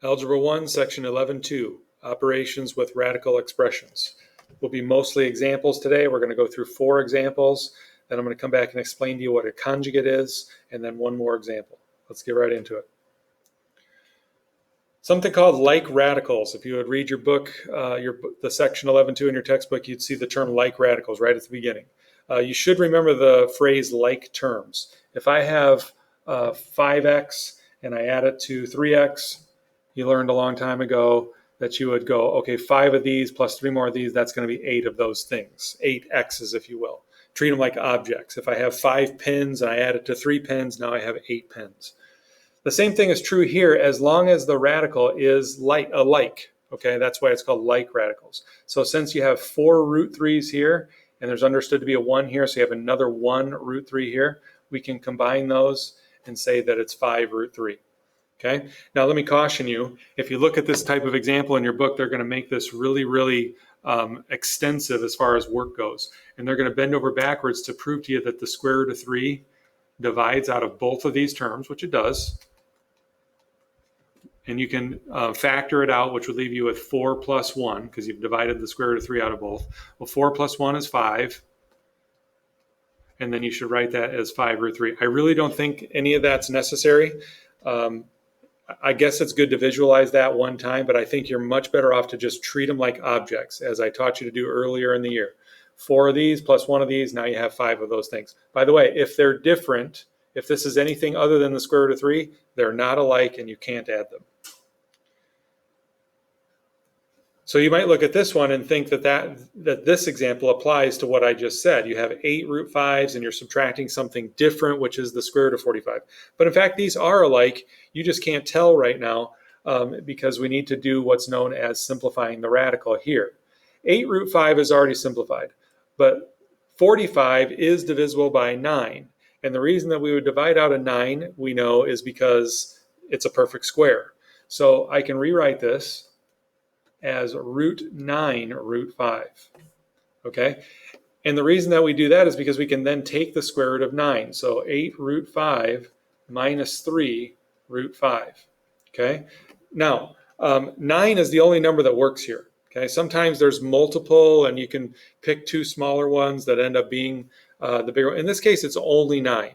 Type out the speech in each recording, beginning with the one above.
Algebra 1, Section 11.2, Operations with Radical Expressions. Will be mostly examples today. We're going to go through 4 examples. Then I'm going to come back and explain to you what a conjugate is, and then one more example. Let's get right into it. Something called like radicals. If you would read your book, the section 11.2 in your textbook, you'd see the term like radicals right at the beginning. You should remember the phrase like terms. If I have 5x and I add it to 3x, you learned a long time ago that you would go, okay, 5 of these plus 3 more of these, that's going to be 8 of those things, 8 x's, if you will. Treat them like objects. If I have 5 pins and I add it to 3 pins, now I have 8 pins. The same thing is true here as long as the radical is alike. Okay, that's why it's called like radicals. So since you have 4 root 3's here, and there's understood to be a 1 here, so you have another 1 root 3 here, we can combine those and say that it's 5 root 3. Okay, now let me caution you, if you look at this type of example in your book, they're going to make this really extensive as far as work goes. And they're going to bend over backwards to prove to you that the square root of 3 divides out of both of these terms, which it does. And you can factor it out, which would leave you with 4 plus 1, because you've divided the square root of 3 out of both. Well, 4 plus 1 is 5. And then you should write that as 5 root 3. I really don't think any of that's necessary. I guess it's good to visualize that one time, but I think you're much better off to just treat them like objects, as I taught you to do earlier in the year. 4 of these plus 1 of these, now you have 5 of those things. By the way, if they're different, if this is anything other than the square root of 3, they're not alike and you can't add them. So you might look at this one and think that this example applies to what I just said. You have 8 root 5's and you're subtracting something different, which is the square root of 45. But in fact, these are alike. You just can't tell right now because we need to do what's known as simplifying the radical here. 8 root 5 is already simplified, but 45 is divisible by 9. And the reason that we would divide out a 9, we know, is because it's a perfect square. So I can rewrite this as root 9 root 5, okay? And the reason that we do that is because we can then take the square root of 9. So 8 root 5 minus 3 root 5, okay? Now, 9 is the only number that works here, okay? Sometimes there's multiple and you can pick 2 smaller ones that end up being the bigger one. In this case, it's only 9.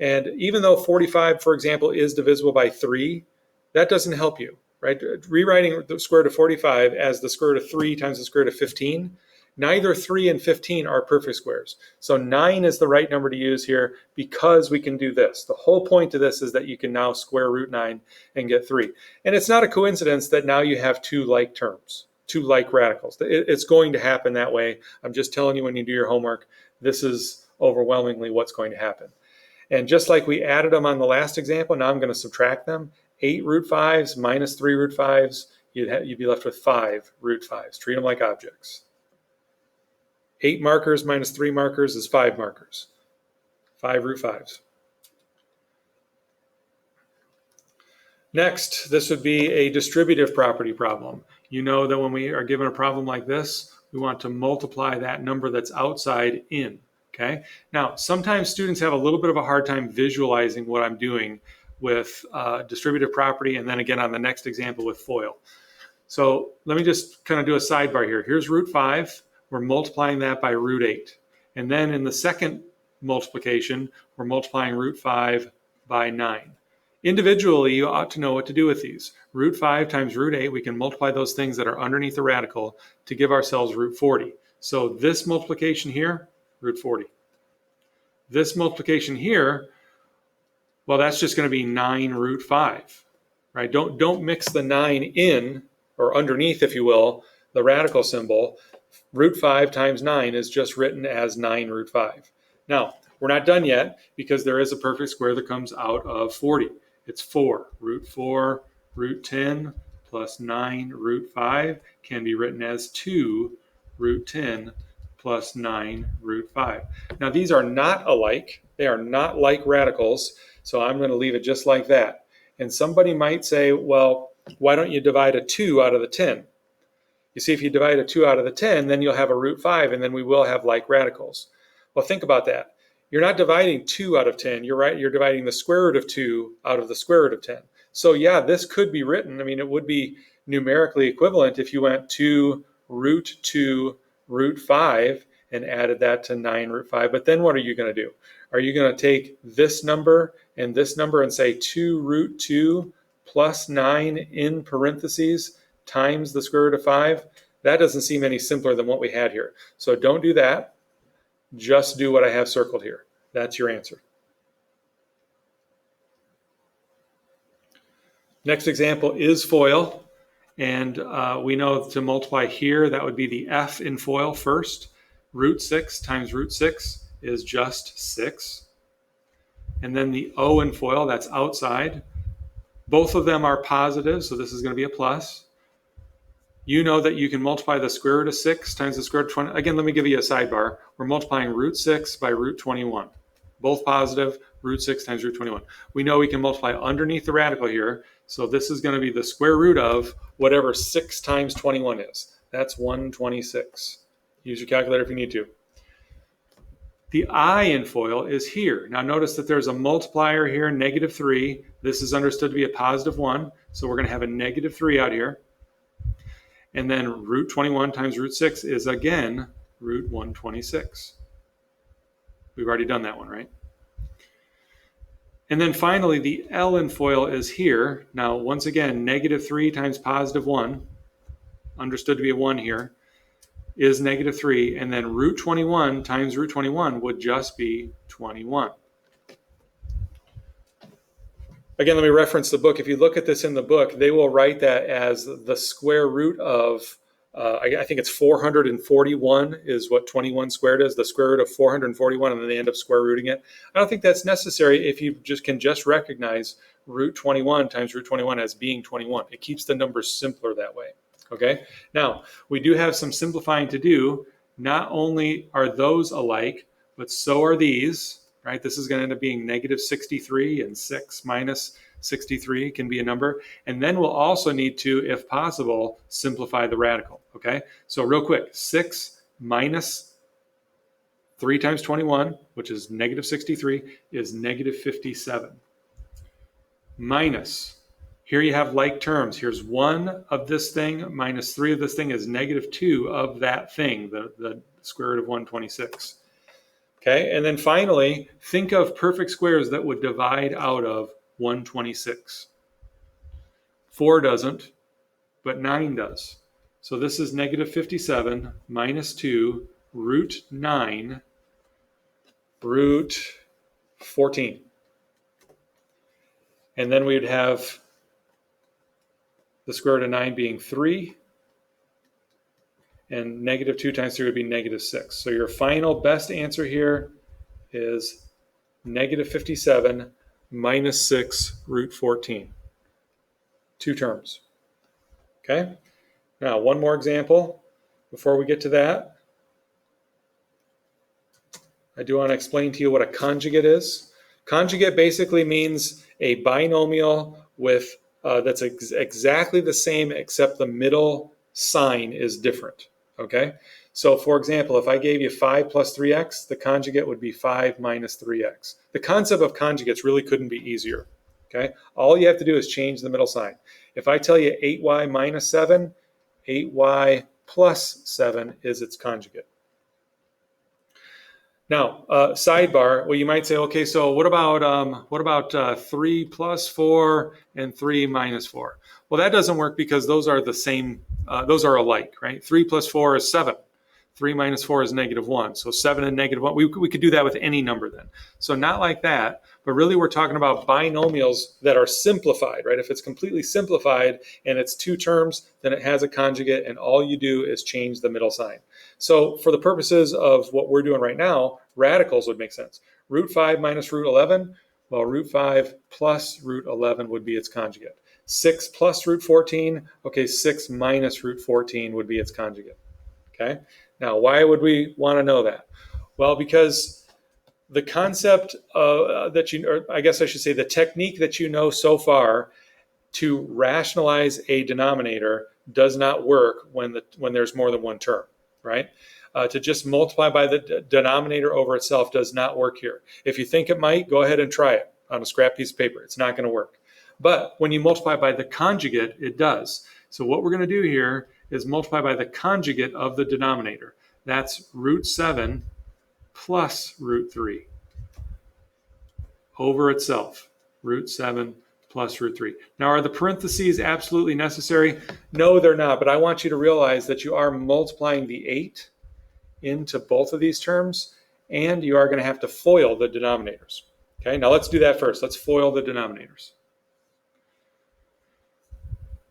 And even though 45, for example, is divisible by 3, that doesn't help you. Right? Rewriting the square root of 45 as the square root of 3 times the square root of 15, neither 3 and 15 are perfect squares. So 9 is the right number to use here because we can do this. The whole point of this is that you can now square root 9 and get 3. And it's not a coincidence that now you have 2 like terms, 2 like radicals. It's going to happen that way. I'm just telling you when you do your homework, this is overwhelmingly what's going to happen. And just like we added them on the last example, now I'm going to subtract them. 8 root 5's minus 3 root 5's, you'd be left with 5 root 5's. Treat them like objects. 8 markers minus 3 markers is 5 markers. 5 root 5's. Next, this would be a distributive property problem. You know that when we are given a problem like this, we want to multiply that number that's outside in. Okay? Now, sometimes students have a little bit of a hard time visualizing what I'm doing with distributive property, and then again on the next example with FOIL. So let me just kind of do a sidebar here. Here's root 5. We're multiplying that by root 8. And then in the second multiplication, we're multiplying root 5 by 9. Individually, you ought to know what to do with these. Root 5 times root 8, we can multiply those things that are underneath the radical to give ourselves root 40. So this multiplication here, root 40. This multiplication here, well, that's just going to be 9 root 5, right? Don't mix the 9 in, or underneath, if you will, the radical symbol. Root 5 times 9 is just written as 9 root 5. Now, we're not done yet because there is a perfect square that comes out of 40. It's 4. Root 4 root 10 plus 9 root 5 can be written as 2 root 10 plus 9 root 5. Now, these are not alike. They are not like radicals. So I'm going to leave it just like that. And somebody might say, well, why don't you divide a 2 out of the 10? You see, if you divide a 2 out of the 10, then you'll have a root 5, and then we will have like radicals. Well, think about that. You're not dividing 2 out of 10. You're right. You're dividing the square root of 2 out of the square root of 10. So yeah, this could be written. I mean, it would be numerically equivalent if you went 2 root 5 and added that to 9 root 5. But then what are you going to do? Are you going to take this number and say 2 root 2 plus 9 in parentheses times the square root of 5? That doesn't seem any simpler than what we had here. So don't do that. Just do what I have circled here. That's your answer. Next example is FOIL. And we know to multiply here, that would be the f in FOIL first. Root 6 times root 6 is just 6. And then the O in FOIL, that's outside. Both of them are positive, so this is going to be a plus. You know that you can multiply the square root of 6 times the square root of 20. Again, let me give you a sidebar. We're multiplying root 6 by root 21. Both positive, root 6 times root 21. We know we can multiply underneath the radical here, so this is going to be the square root of whatever 6 times 21 is. That's 126. Use your calculator if you need to. The I in FOIL is here. Now notice that there's a multiplier here, negative 3. This is understood to be a positive 1, so we're going to have a negative 3 out here. And then root 21 times root 6 is again root 126. We've already done that one, right? And then finally, the L in FOIL is here. Now, once again, negative 3 times positive 1, understood to be a 1 here, is negative 3. And then root 21 times root 21 would just be 21. Again, let me reference the book. If you look at this in the book, they will write that as the square root of, I think it's 441 is what 21 squared is, the square root of 441, and then they end up square rooting it. I don't think that's necessary if you can just recognize root 21 times root 21 as being 21. It keeps the numbers simpler that way. Okay. Now, we do have some simplifying to do. Not only are those alike, but so are these. Right? This is going to end up being negative 63, and 6 minus 63 can be a number. And then we'll also need to, if possible, simplify the radical. Okay? So real quick, 6 minus 3 times 21, which is negative 63, is negative 57. Minus, here you have like terms. Here's 1 of this thing minus 3 of this thing is negative 2 of that thing, the square root of 126. Okay, and then finally, think of perfect squares that would divide out of 126. 4 doesn't, but 9 does. So this is negative 57 minus 2 root 9 root 14. And then we would have the square root of 9 being 3. And negative 2 times 3 would be negative 6. So your final best answer here is negative 57 minus 6 root 14. 2 terms. Okay? Now, one more example before we get to that. I do want to explain to you what a conjugate is. Conjugate basically means a binomial with that's exactly the same except the middle sign is different. Okay, so for example, if I gave you 5 plus 3x, the conjugate would be 5 minus 3x. The concept of conjugates really couldn't be easier. Okay, all you have to do is change the middle sign. If I tell you 8y minus 7, 8y plus 7 is its conjugate. Now, sidebar, well, you might say, okay, so what about 3 plus 4 and 3 minus 4? Well, that doesn't work because those are the same, those are alike, right? 3 plus 4 is 7. 3 minus 4 is negative 1. So 7 and negative 1, we could do that with any number then. So not like that, but really we're talking about binomials that are simplified, right? If it's completely simplified and it's 2 terms, then it has a conjugate, and all you do is change the middle sign. So for the purposes of what we're doing right now, radicals would make sense. Root 5 minus root 11, well, root 5 plus root 11 would be its conjugate. 6 plus root 14, okay, 6 minus root 14 would be its conjugate. Okay, now why would we want to know that? Well, because the concept that you, or I guess I should say the technique that you know so far to rationalize a denominator does not work when there's more than one term, right? To just multiply by the denominator over itself does not work here. If you think it might, go ahead and try it on a scrap piece of paper. It's not going to work. But when you multiply by the conjugate, it does. So what we're going to do here is multiply by the conjugate of the denominator. That's root 7 plus root 3 over itself. Root 7 plus root 3. Now, are the parentheses absolutely necessary? No, they're not. But I want you to realize that you are multiplying the 8 into both of these terms, and you are going to have to FOIL the denominators. Okay, now let's do that first. Let's FOIL the denominators.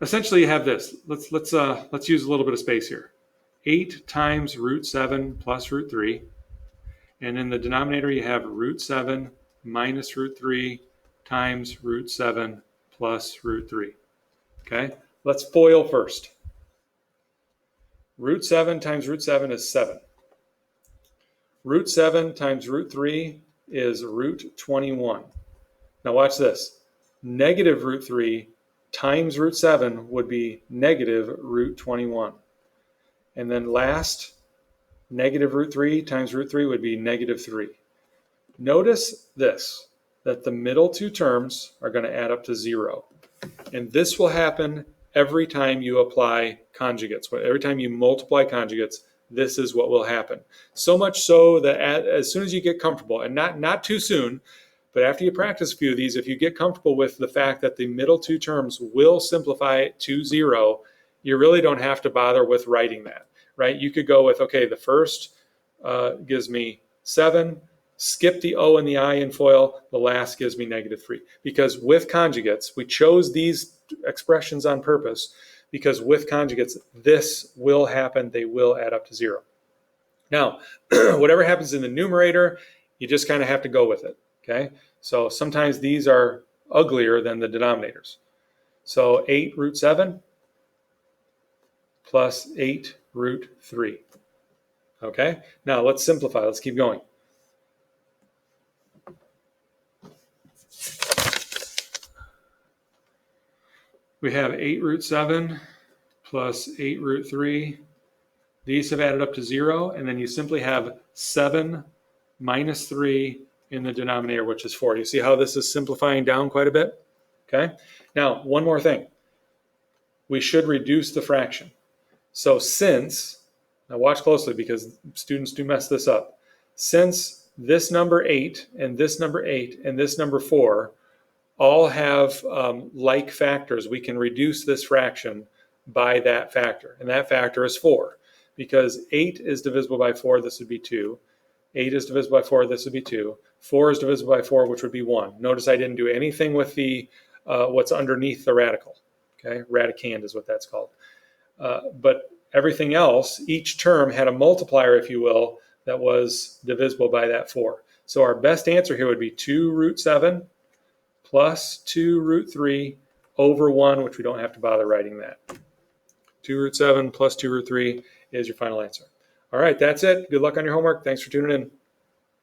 Essentially, you have this. Let's use a little bit of space here. 8 times root 7 plus root 3. And in the denominator, you have root 7 minus root 3 times root 7 plus root 3. Okay, let's FOIL first. Root 7 times root 7 is 7. Root 7 times root 3 is root 21. Now watch this. Negative root 3 times root 7 would be negative root 21. And then last, negative root 3 times root 3 would be negative 3. Notice this, that the middle two terms are going to add up to 0. And this will happen every time you apply conjugates. Every time you multiply conjugates, this is what will happen. So much so that as soon as you get comfortable, and not too soon, but after you practice a few of these, if you get comfortable with the fact that the middle two terms will simplify to 0, you really don't have to bother with writing that, right? You could go with, okay, the first gives me 7, skip the O and the I in FOIL, the last gives me negative 3. Because with conjugates, we chose these expressions on purpose, because with conjugates, this will happen. They will add up to 0. Now, whatever happens in the numerator, you just kind of have to go with it, okay? So sometimes these are uglier than the denominators. So 8 root 7 plus 8 root 3, okay? Now let's simplify. Let's keep going. We have 8 root 7 plus 8 root 3. These have added up to 0, and then you simply have 7 minus 3 in the denominator, which is 4. You see how this is simplifying down quite a bit? Okay. Now, one more thing. We should reduce the fraction. So now watch closely because students do mess this up. Since this number 8 and this number 8 and this number 4 all have like factors, we can reduce this fraction by that factor. And that factor is 4. Because 8 is divisible by 4, this would be 2. 8 is divisible by 4, this would be 2. 4 is divisible by 4, which would be 1. Notice I didn't do anything with the what's underneath the radical. Okay, radicand is what that's called. But everything else, each term had a multiplier, if you will, that was divisible by that 4. So our best answer here would be 2 root 7 plus 2 root 3 over 1, which we don't have to bother writing that. 2 root 7 plus 2 root 3 is your final answer. All right, that's it. Good luck on your homework. Thanks for tuning in.